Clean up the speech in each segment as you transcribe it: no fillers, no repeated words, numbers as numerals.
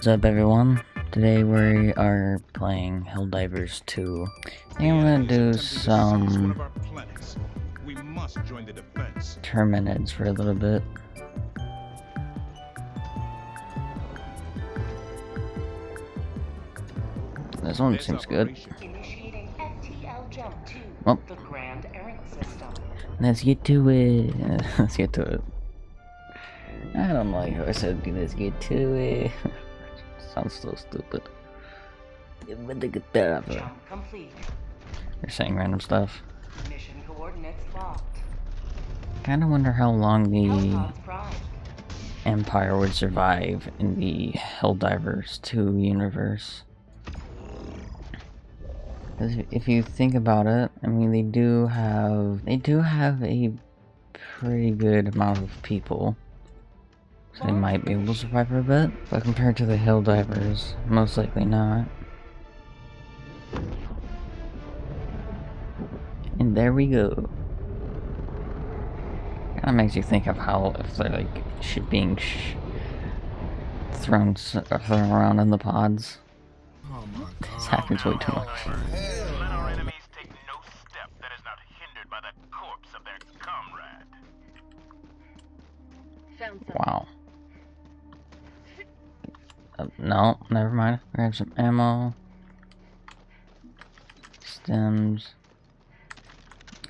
What's up, everyone? Today we are playing Helldivers 2. And I'm gonna do some Terminids for a little bit. This one seems good. Well, let's get to it. Let's get to it. I don't like how I said let's get to it. Sounds so stupid. You're saying random stuff. Mission coordinates locked. Kinda wonder how long the Empire would survive in the Helldivers 2 universe. Because if you think about it, I mean they do have a pretty good amount of people. So they might be able to survive for a bit, but compared to the Helldivers, most likely not. And there we go. Kinda makes you think of how if they're like being thrown around in the pods. Oh my God. This happens way too much. Let our enemies take no step that is not hindered by the corpse of their comrade. Wow. No, never mind. Grab some ammo. Stems.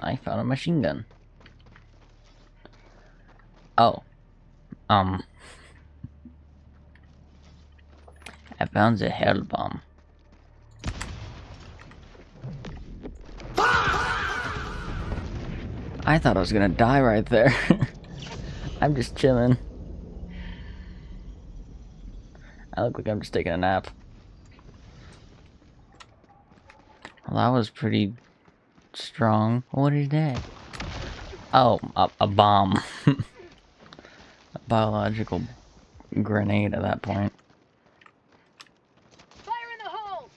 I found a machine gun. Oh. I found the hell bomb. I thought I was gonna die right there. I'm just chilling. I look like I'm just taking a nap. Well, that was pretty strong. What is that? Oh, a bomb. A biological grenade at that point. Fire in the hole!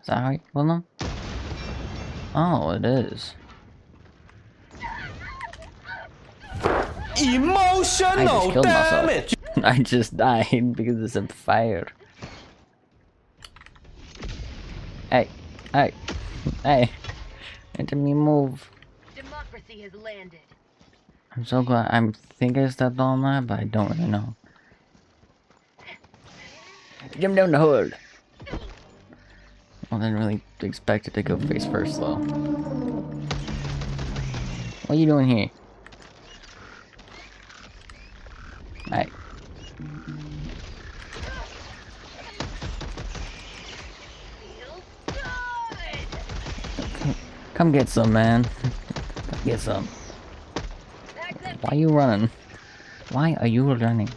Is that how you kill them? Oh, it is. Emotional damage! I just died because it's a fire. Hey, hey, hey. Let me move. Democracy has landed. I'm so glad. I think I stepped on that, but I don't really know. Get him down the hood. Well, I didn't really expect it to go face first, though. What are you doing here? Hey. Come get some, man. Come get some. Why are you running? Why are you running?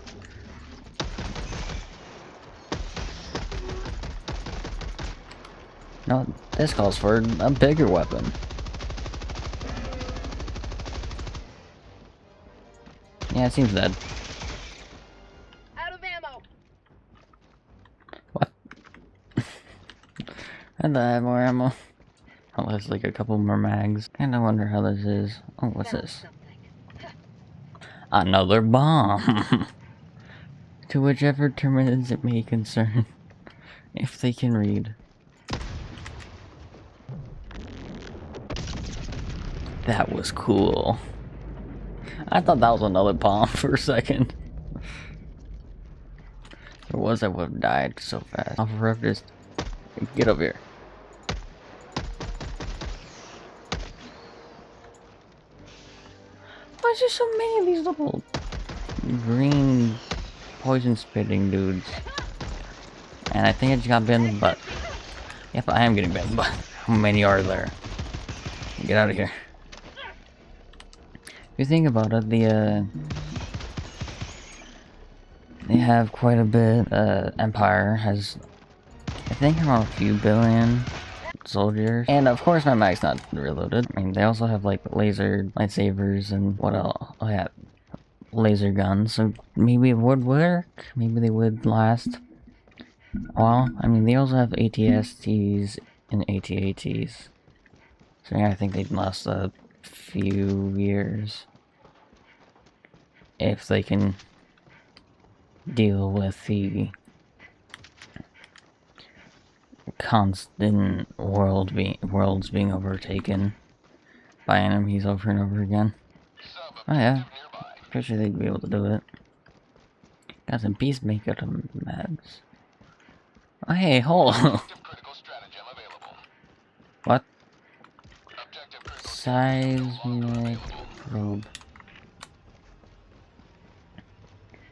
No, this calls for a bigger weapon. Yeah, it seems dead. Out of ammo. What? I'd have more ammo. Oh, there's like a couple more mags. Kinda wonder how this is. Oh, what's this? Another bomb! To whichever terminids it may concern. If they can read. That was cool. I thought that was another bomb for a second. If it was, I would have died so fast. Off of roof, just get over here. Why is there so many of these little green poison spitting dudes? And I think I just got bit in the butt. Yep, I am getting bit in the butt. How many are there? Get out of here. If you think about it, they have quite a bit. Empire has, I think, around a few billion soldiers. And of course my mag's not reloaded. I mean, they also have like lightsabers and what else? Oh yeah, laser guns. So maybe it would work. Maybe they would last. Well, I mean, they also have ATSTs and AT-ATs. So yeah, I think they'd last a few years. If they can deal with the constant worlds being overtaken by enemies over and over again. Oh yeah, pretty sure they'd be able to do it. Got some peacemaker meds. Oh hey, hold on. What? Seismic probe.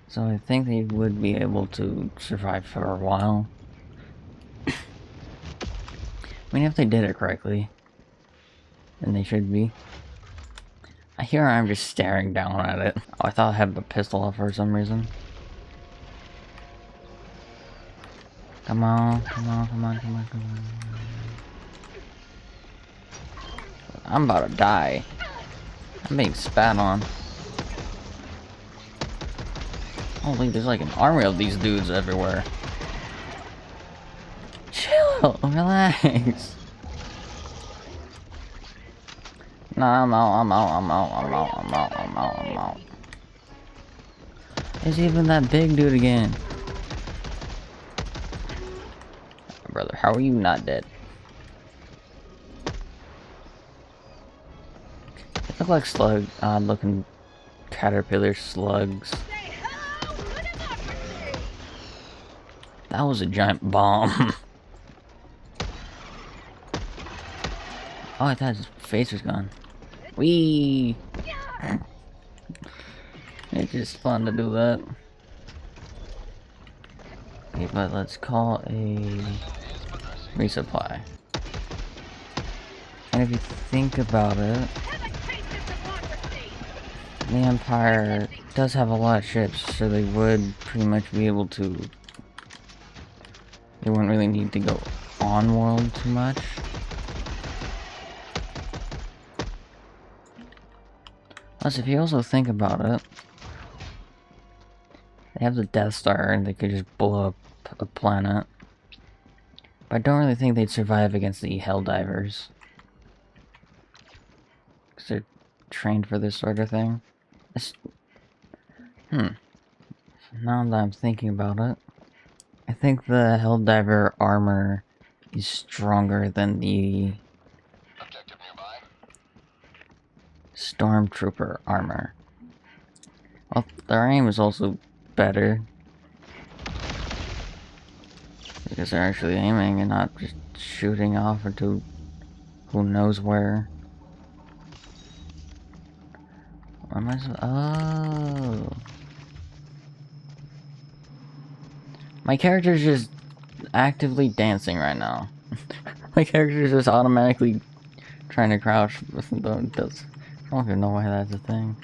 So I think they would be able to survive for a while. I mean, if they did it correctly, then they should be. I hear I'm just staring down at it. Oh, I thought I had the pistol off for some reason. Come on, come on, come on, come on, come on. I'm about to die. I'm being spat on. Holy, there's like an army of these dudes everywhere. Chill, relax. Nah, I'm out. There's even that big dude again. Brother, how are you not dead? They look like slug, odd looking caterpillar slugs. That was a giant bomb. Oh, I thought his face was gone. Whee! It's just fun to do that. Okay, but let's call a resupply. And if you think about it, the Empire does have a lot of ships, so they would pretty much be able to... They wouldn't really need to go on world too much. Plus, if you also think about it, they have the Death Star and they could just blow up a planet. But I don't really think they'd survive against the Helldivers. Because they're trained for this sort of thing. Now that I'm thinking about it, I think the Helldiver armor is stronger than the Stormtrooper armor. Well, their aim is also better. Because they're actually aiming and not just shooting off into who knows where. What am I oh. My character's just actively dancing right now. My character's just automatically trying to crouch. I don't even know why that's a thing.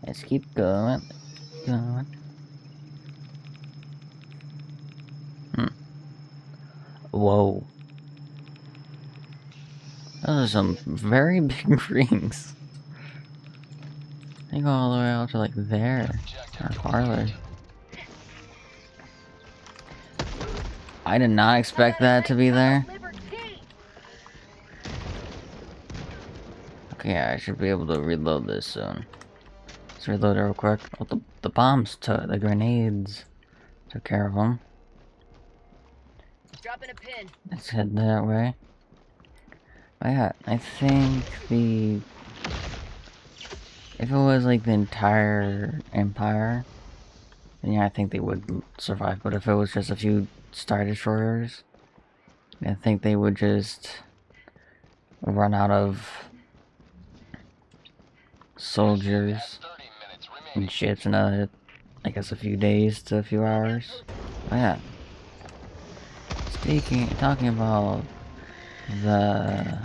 Let's keep going. Whoa. Those are some very big rings. They go all the way out to like there. Or farther. I did not expect that to be there. Okay, I should be able to reload this soon. Let's reload it real quick. Oh, the bombs took, the grenades took care of them. Dropping a pin. Let's head that way. But yeah, I think if it was like the entire Empire, then yeah, I think they would survive. But if it was just a few Star Destroyers, I think they would just run out of soldiers and ships in I guess a few days to a few hours. Oh yeah. Talking about the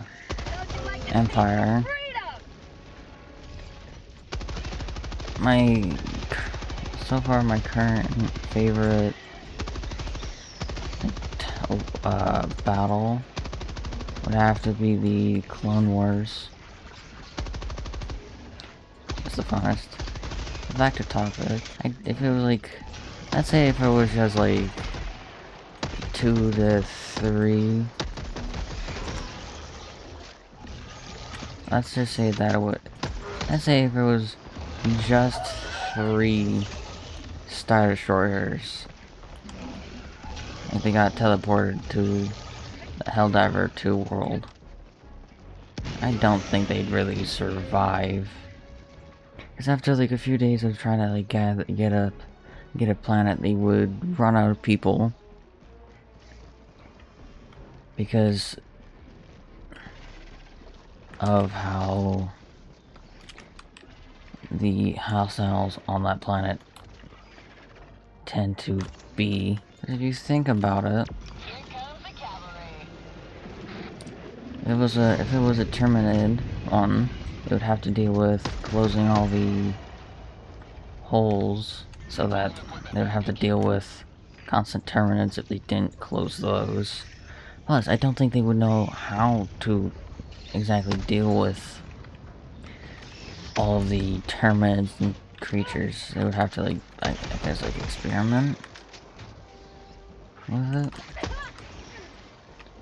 Empire, so far my current favorite battle would have to be the Clone Wars. It's the funnest. Back to topic. If it was like, let's say if it was just like 2 to 3. Let's just say that it would. Let's say if it was just 3 Star Destroyers Like they got teleported to the Helldiver 2 world. I don't think they'd really survive. Because after like a few days of trying to like get a planet, they would run out of people. Because of how the hostiles on that planet tend to be. If you think about it, if it was a terminated one, it would have to deal with closing all the holes, so that they would have to deal with constant terminates if they didn't close those. Plus, I don't think they would know how to exactly deal with all of the termites and creatures. They would have to, like, I guess, like, experiment with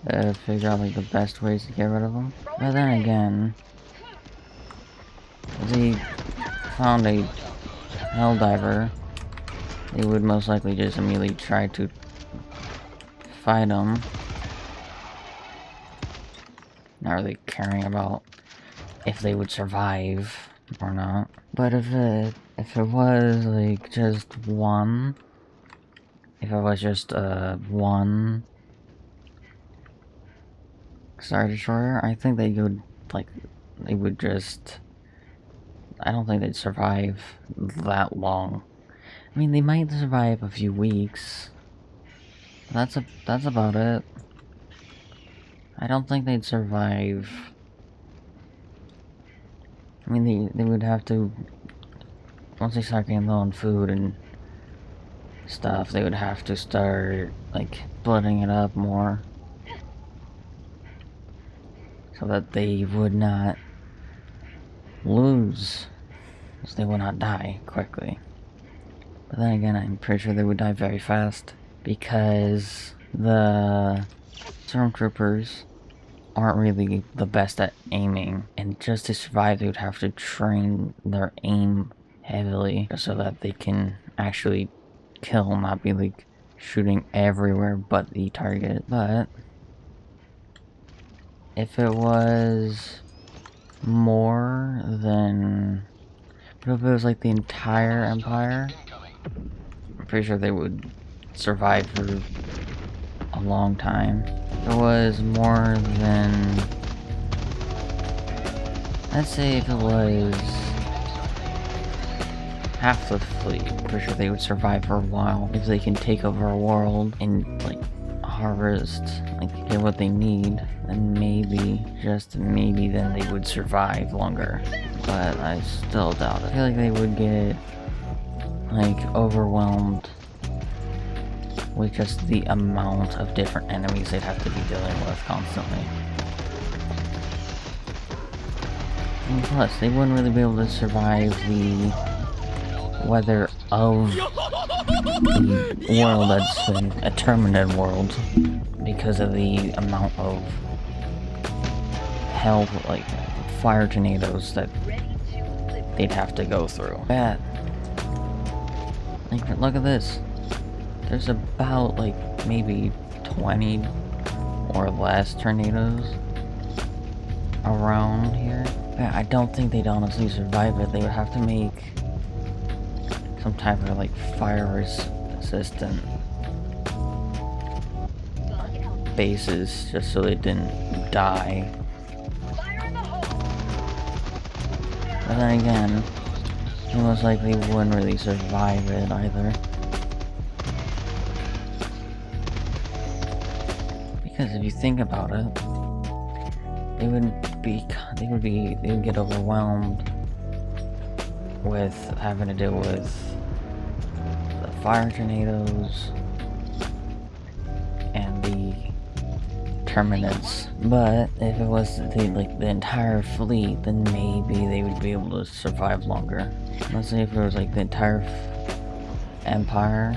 it. Figure out, like, the best ways to get rid of them. But then again, if they found a Helldiver, they would most likely just immediately try to fight them. Not really caring about if they would survive or not. But if it was like just one, if it was just one Star Destroyer, I think they would just. I don't think they'd survive that long. I mean, they might survive a few weeks. That's about it. I don't think they'd survive. I mean, they would have to, once they start getting low on food and stuff, they would have to start, like, splitting it up more. So that they would not lose. So they would not die quickly. But then again, I'm pretty sure they would die very fast. Because the stormtroopers aren't really the best at aiming, and just to survive they would have to train their aim heavily just so that they can actually kill, not be like shooting everywhere but the target. But if it was more than, but if it was like the entire Empire, I'm pretty sure they would survive for a long time. If it was more than, let's say if it was half the fleet, I'm pretty sure they would survive for a while. If they can take over a world and like harvest, like get what they need, then maybe, just maybe, then they would survive longer. But I still doubt it. I feel like they would get like overwhelmed with just the amount of different enemies they'd have to be dealing with constantly. And plus, they wouldn't really be able to survive the weather of the world that's been a terminated world because of the amount of hell, like fire tornadoes that they'd have to go through. Bad. Like, look at this. There's about, like, maybe 20 or less tornadoes around here. I don't think they'd honestly survive it. They would have to make some type of, like, fire-resistant bases just so they didn't die. But then again, they most likely wouldn't really survive it either. Because if you think about it, they would get overwhelmed with having to deal with the fire tornadoes and the terminates. But if it was the entire fleet, then maybe they would be able to survive longer. Let's say if it was like the entire Empire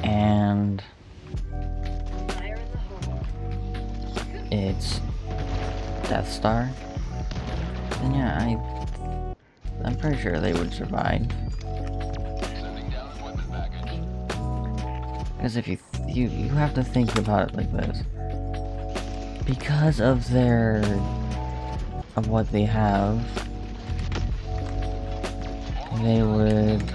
and it's Death Star, then yeah, I'm pretty sure they would survive. Because if you have to think about it like this. Because of what they have, they would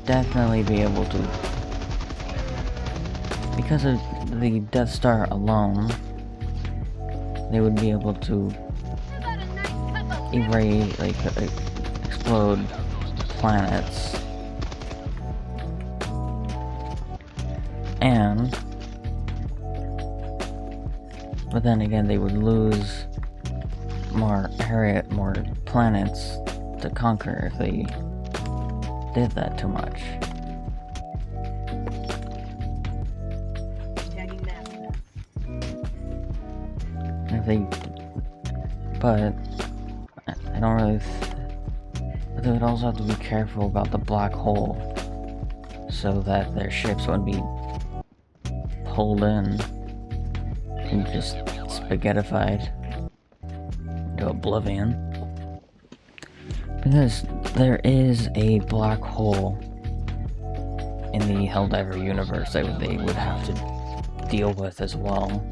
definitely be able to, because of the Death Star alone, they would be able to erase, like, explode planets. But then again, they would lose more planets to conquer if they did that too much. But I don't really. But they would also have to be careful about the black hole, so that their ships wouldn't be pulled in and just spaghettified to oblivion. Because there is a black hole in the Helldiver universe that they would have to deal with as well.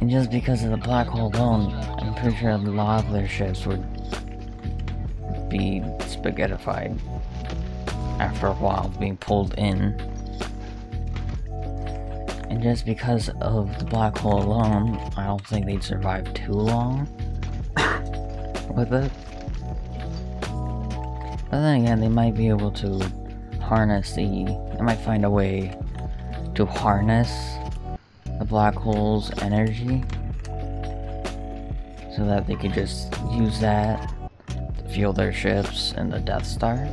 And just because of the black hole alone, I'm pretty sure a lot of their ships would be spaghettified after a while, being pulled in. And just because of the black hole alone, I don't think they'd survive too long with it. But then again, they might be able to harness they might find a way to harness the black hole's energy so that they could just use that to fuel their ships and the Death Star.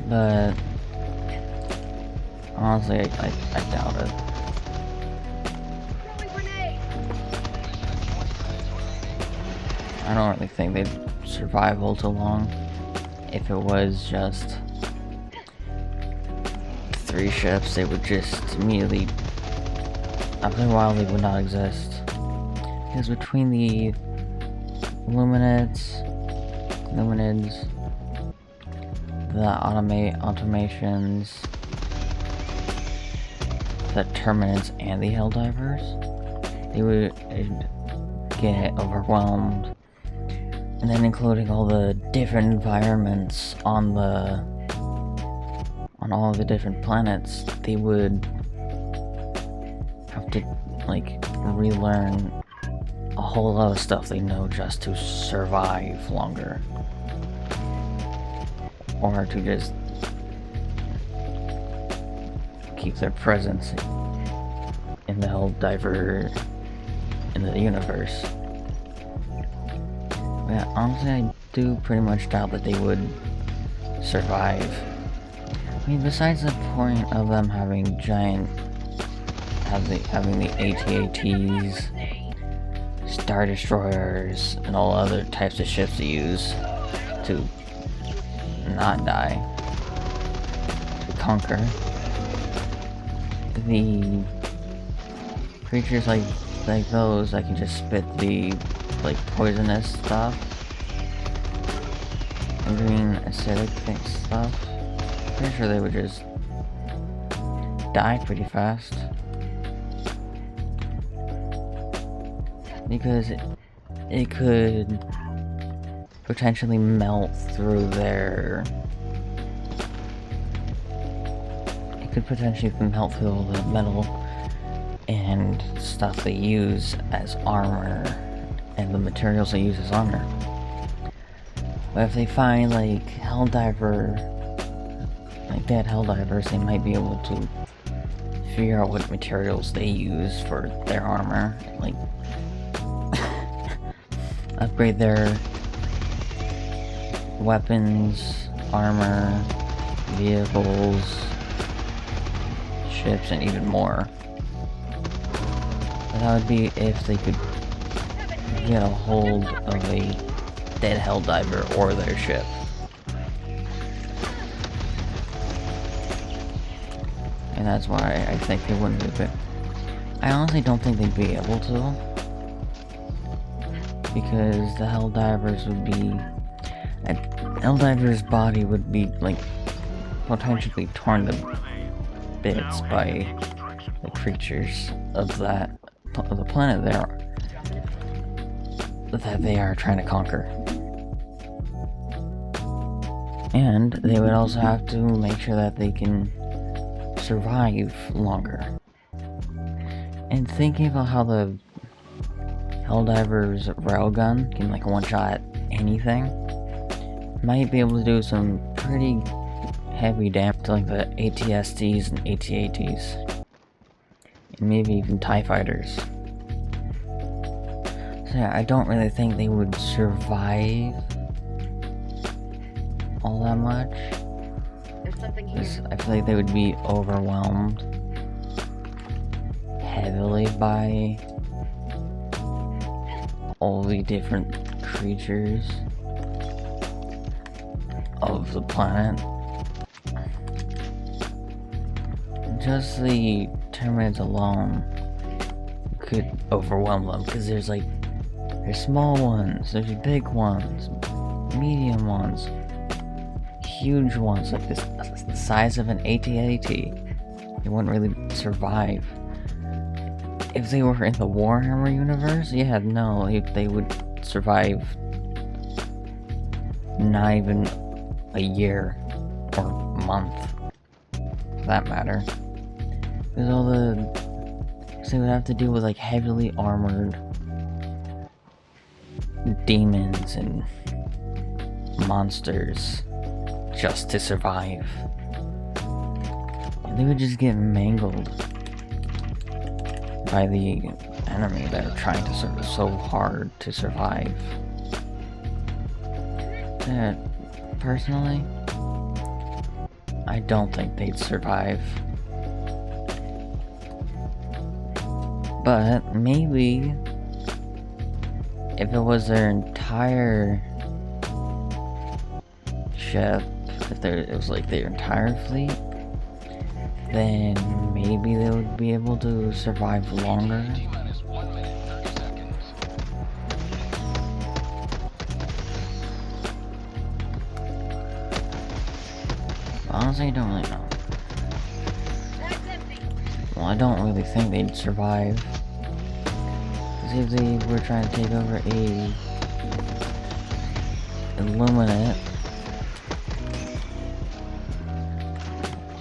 But honestly, I doubt it. I don't really think they'd survive all too long if it was just 3 ships. They would just immediately, after a while, they would not exist. Because between the Luminids, the automations, the Terminids, and the Helldivers, they would get overwhelmed. And then including all the different environments on all of the different planets, they would have to, like, relearn a whole lot of stuff they know just to survive longer. Or to just keep their presence in the Helldiver, in the universe. Yeah, honestly, I do pretty much doubt that they would survive. I mean, besides the point of them having having the AT-ATs, Star Destroyers, and all other types of ships to use to not die, to conquer. The creatures like those that can just spit the, like, poisonous stuff, and green acidic stuff, pretty sure they would just die pretty fast. Because it could potentially melt through their... It could potentially melt through all the metal and stuff they use as armor, and the materials they use as armor. But if they find, like, Helldiver, like dead Helldivers, they might be able to figure out what materials they use for their armor, like upgrade their weapons, armor, vehicles, ships, and even more. But that would be if they could get a hold of a dead Helldiver or their ship. And that's why I think they wouldn't do it. I honestly don't think they'd be able to. because the Helldivers would be... Helldiver's body would be, like, potentially torn to bits by the creatures of the planet that they are trying to conquer. And they would also have to make sure that they can survive longer. And thinking about how the Helldiver's railgun can like one-shot anything, might be able to do some pretty heavy damage to like the ATSTs and AT-ATs. And maybe even TIE fighters. So yeah, I don't really think they would survive all that much. There's something here. I feel like they would be overwhelmed heavily by all the different creatures of the planet. Just the Terminids alone could overwhelm them, because there's small ones, there's big ones, medium ones, huge ones, like the size of an AT-AT. They wouldn't really survive. If they were in the Warhammer universe, yeah, no, they would survive not even a year or month, for that matter. Because they would have to deal with like heavily armored demons and monsters just to survive. And they would just get mangled by the enemy that are trying to serve so hard to survive. Personally, I don't think they'd survive. But maybe if it was their entire ship, if it was like their entire fleet, then maybe they would be able to survive longer. Honestly, I don't really know. Well, I don't really think they'd survive. Because if they were trying to take over a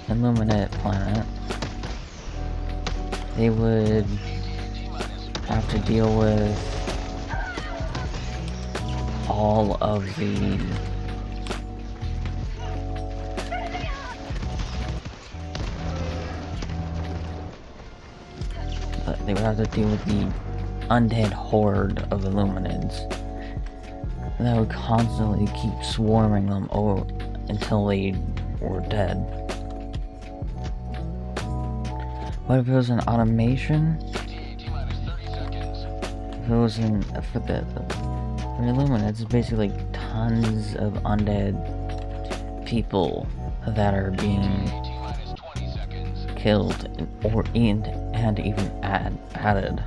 Illuminate planet, they would have to deal with all of the undead horde of Illuminants that would constantly keep swarming them until they were dead. What if it was an automation? If it was for the Illuminants, it's basically tons of undead people that are being killed and even added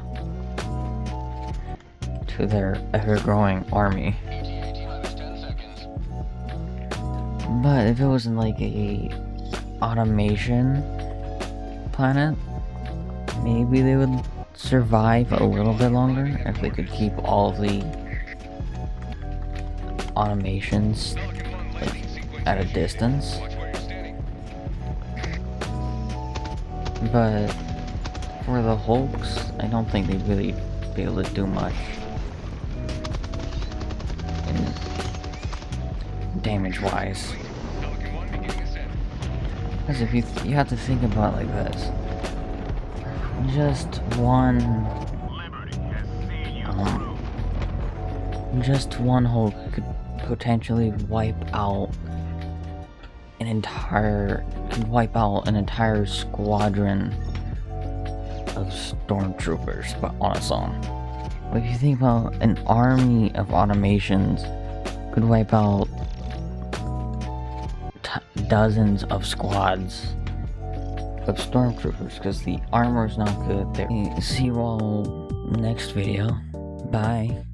to their ever-growing army. But if it wasn't like a automation planet, maybe they would survive a little bit longer if they could keep all the automations like at a distance. But for the Hulks, I don't think they'd really be able to do much damage wise. Because if you have to think about it like this, just one Hulk could potentially wipe out an entire squadron of stormtroopers, but on its own. But if you think about an army of automations could wipe out dozens of squads of stormtroopers, because the armor's not good there. See you all next video. Bye.